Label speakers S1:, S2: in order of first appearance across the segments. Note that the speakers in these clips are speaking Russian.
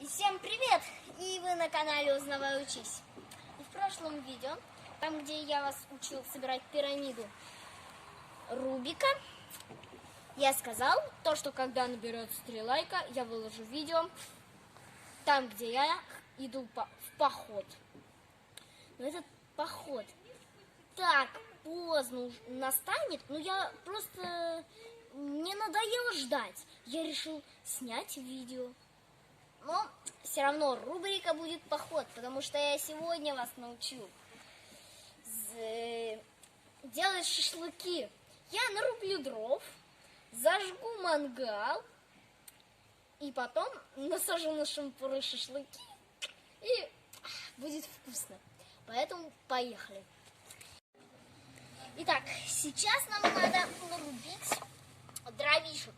S1: И всем привет! И вы на канале Узнавай Учись. И в прошлом видео, там где я вас учил собирать пирамиду Рубика, я сказал, что когда наберется 3 лайка, я выложу видео там, где я иду в поход. Но этот поход так поздно настанет, я просто... Мне надоело ждать. Я решил снять видео. Но все равно рубрика будет поход, потому что я сегодня вас научу делать шашлыки. Я нарублю дров, зажгу мангал и потом насажу на шампуры шашлыки, и будет вкусно. Поэтому поехали. Итак, сейчас нам надо нарубить дровишек.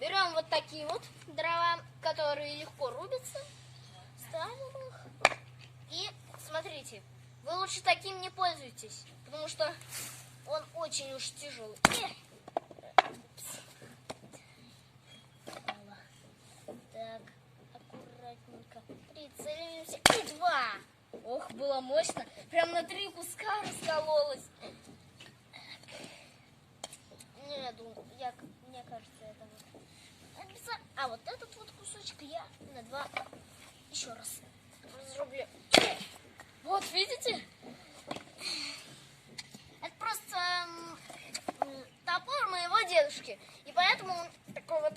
S1: Берем вот такие вот дрова, которые легко рубятся, ставим их. И смотрите, вы лучше таким не пользуйтесь, потому что он очень уж тяжелый. Так, аккуратненько прицеливаемся. И 2. Ох, было мощно. Прям на 3 куска раскололось. Не, думаю, мне кажется, это вот. А вот этот вот кусочек я на 2 еще раз разрублю. Вот, видите? Это просто топор моего дедушки. И поэтому он такой вот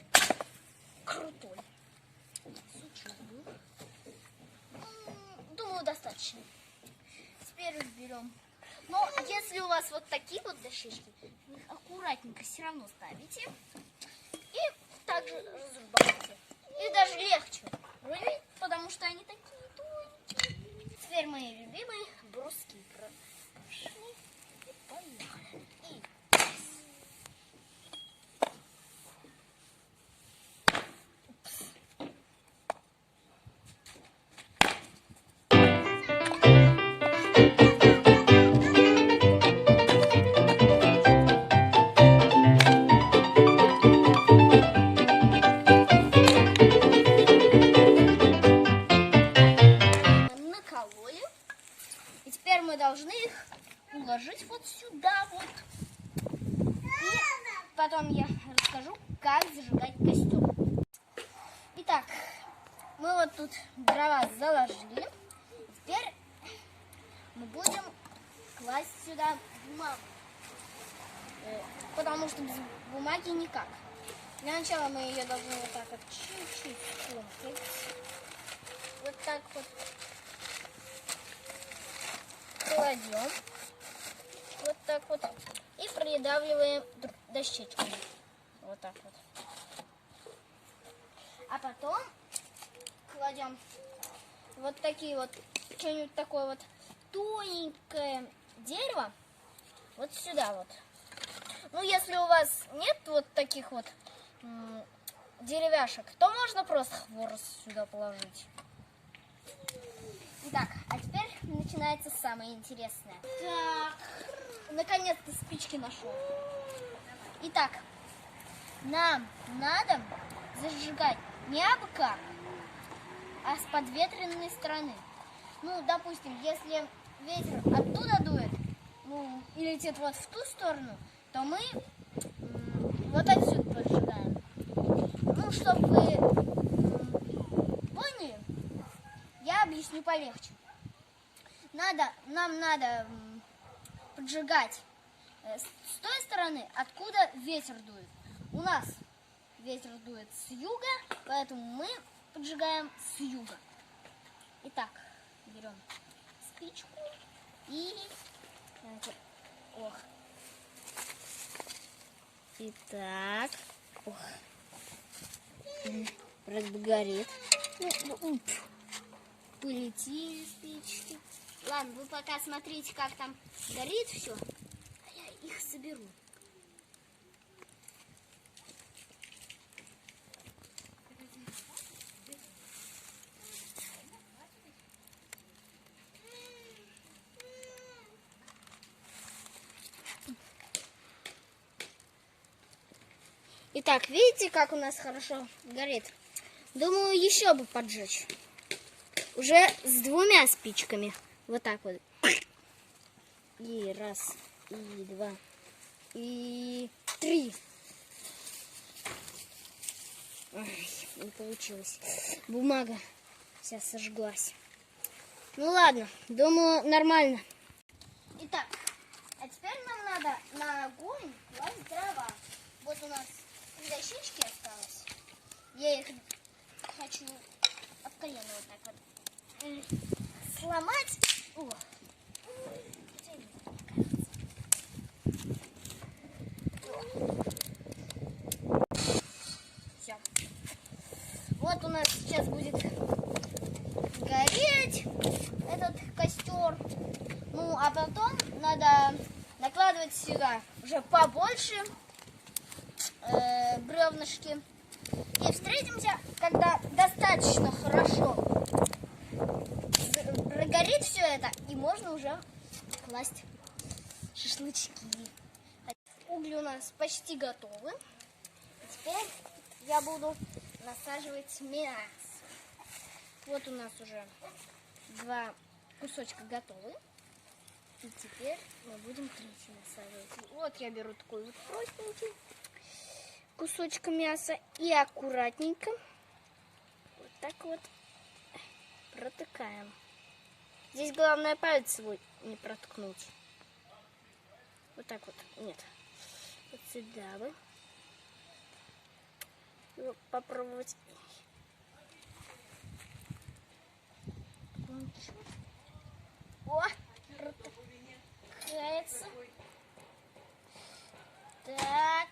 S1: крутой. Сучок был. Думаю, достаточно. Теперь их берем. Но если у вас вот такие вот дощечки, вы их аккуратненько все равно ставите. И также разрубаете. И даже легче рубить, потому что они такие тоненькие. Теперь мои любимые бруски прошли. И поехали. И мы должны их уложить вот сюда вот. И потом я расскажу, как зажигать костер. Итак, мы вот тут дрова заложили. Теперь мы будем класть сюда бумагу. Потому что без бумаги никак. Для начала мы ее должны вот так вот чуть-чуть скомкать. Вот так вот. Кладем вот так вот и придавливаем дощечками. Вот так вот. А потом кладем вот такие вот, что-нибудь такое вот тоненькое дерево вот сюда вот. Ну, если у вас нет вот таких вот деревяшек, то можно просто хворост сюда положить. Итак, а теперь начинается самое интересное. Так, наконец-то спички нашел. Итак, нам надо зажигать не абы как, а с подветренной стороны. Ну, допустим, если ветер оттуда дует, и летит вот в ту сторону, то мы вот отсюда поджигаем. Ну, чтобы вы поняли, я объясню полегче. Нам надо поджигать с той стороны, откуда ветер дует. У нас ветер дует с юга, поэтому мы поджигаем с юга. Итак, берем спичку и... Ох. Итак. Ох. Вроде бы горит. Полетели спички. Ладно, вы пока смотрите, как там горит все, а я их соберу. Итак, видите, как у нас хорошо горит? Думаю, еще бы поджечь. Уже с 2 спичками. Вот так вот. И раз, и 2, и 3. Ой, не получилось. Бумага вся сожглась. Ну ладно, думаю, нормально. Итак, а теперь нам надо на огонь класть дрова. Вот у нас дощечки осталось. Я их хочу об колено вот так вот сломать. О. Все. Вот у нас сейчас будет гореть этот костер. Ну, а потом надо накладывать сюда уже побольше бревнышки. И встретимся, когда достаточно хорошо прогорит все это, и можно уже класть шашлычки. Угли у нас почти готовы. Теперь я буду насаживать мясо. Вот у нас уже 2 кусочка готовы. И теперь мы будем 3 насаживать. Вот я беру такой вот простенький кусочек мяса и аккуратненько вот так вот протыкаем. Здесь главное палец свой не проткнуть. Вот так вот. Нет. Вот сюда бы. Его попробовать. О! Протыкается. Так.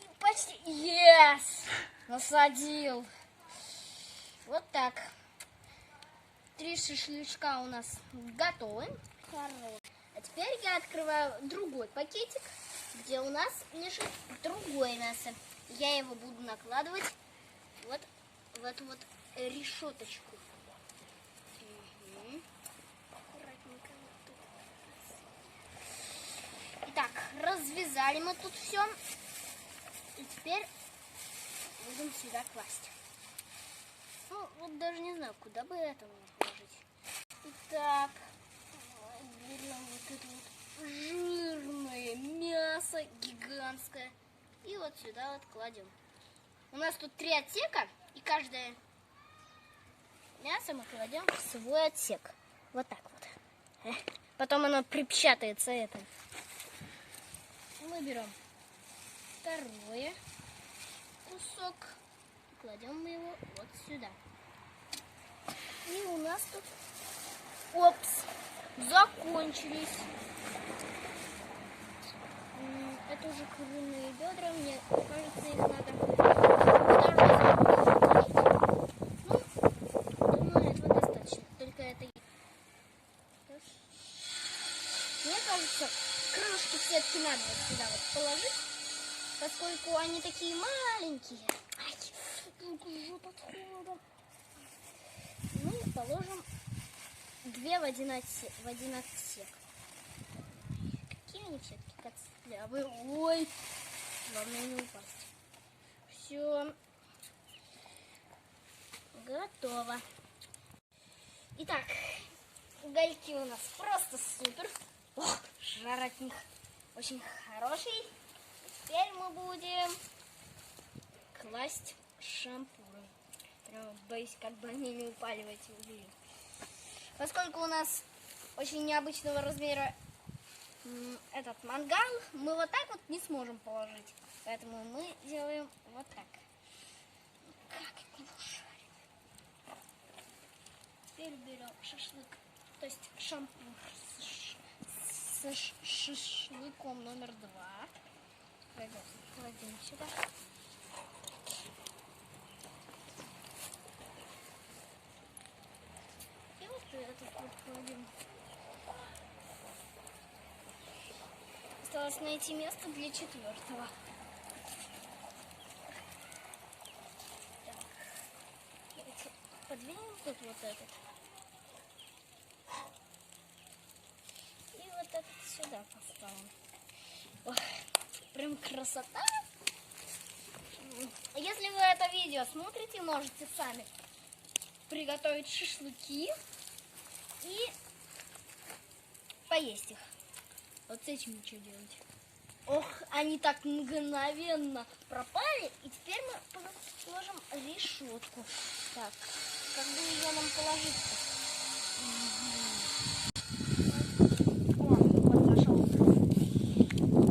S1: И почти. Yes! Насадил. Вот так. 3 шашлычка у нас готовы. Хорошо. А теперь я открываю другой пакетик, где у нас лежит другое мясо. Я его буду накладывать вот в эту вот решеточку. Угу. Аккуратненько вот тут. Итак, развязали мы тут все. И теперь будем сюда класть. Ну, вот даже не знаю, куда бы это мне положить. Итак, берем вот это вот жирное мясо, гигантское. И вот сюда вот кладем. У нас тут 3 отсека, и каждое мясо мы кладем в свой отсек. Вот так вот. Потом оно припечатается это. Мы берем второе кусок. Кладем мы его вот сюда. И у нас тут, опс, закончились. Это уже куриные бедра. Мне кажется, их надо второй. Ну, думаю, этого достаточно. Только это. Мне кажется, крышки все-таки надо вот сюда вот положить, поскольку они такие маленькие. Мы положим 2 в один отсек. Какие они все-таки костлявые. Ой, главное не упасть. Все. Готово. Итак, угольки у нас просто супер. Ох, жар от них очень хороший. Теперь мы будем класть шампуры. Прямо боюсь, как бы они не упали в эти угли. Поскольку у нас очень необычного размера этот мангал, мы вот так вот не сможем положить. Поэтому мы делаем вот так. Как его жарим. Теперь берем шашлык, то есть шампур с шашлыком номер 2. Кладем сюда. И вот этот вот кладем. Осталось найти место для 4-го. Так. Давайте подвинем тут вот этот. И вот этот сюда поставим. Ох, прям красота. если вы это видео смотрите, можете сами приготовить шашлыки и поесть их. Вот с этим что делать? Ох, они так мгновенно пропали. И теперь мы положим решетку. Так, как бы ее нам положить-то? О, вот пошел.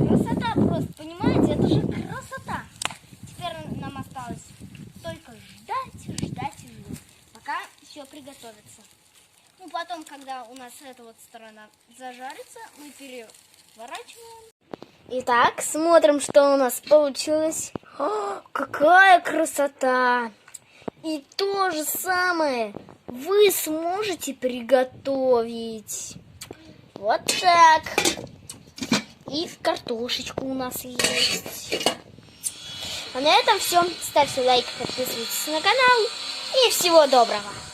S1: Красота просто, понимаете? Это же красота. Теперь нам осталось только ждать и ждать, пока все приготовится. Ну, потом, когда у нас эта вот сторона зажарится, мы переворачиваем. Итак, смотрим, что у нас получилось. О, какая красота! И то же самое вы сможете приготовить. Вот так. И картошечку у нас есть. А на этом все. Ставьте лайк, подписывайтесь на канал. И всего доброго!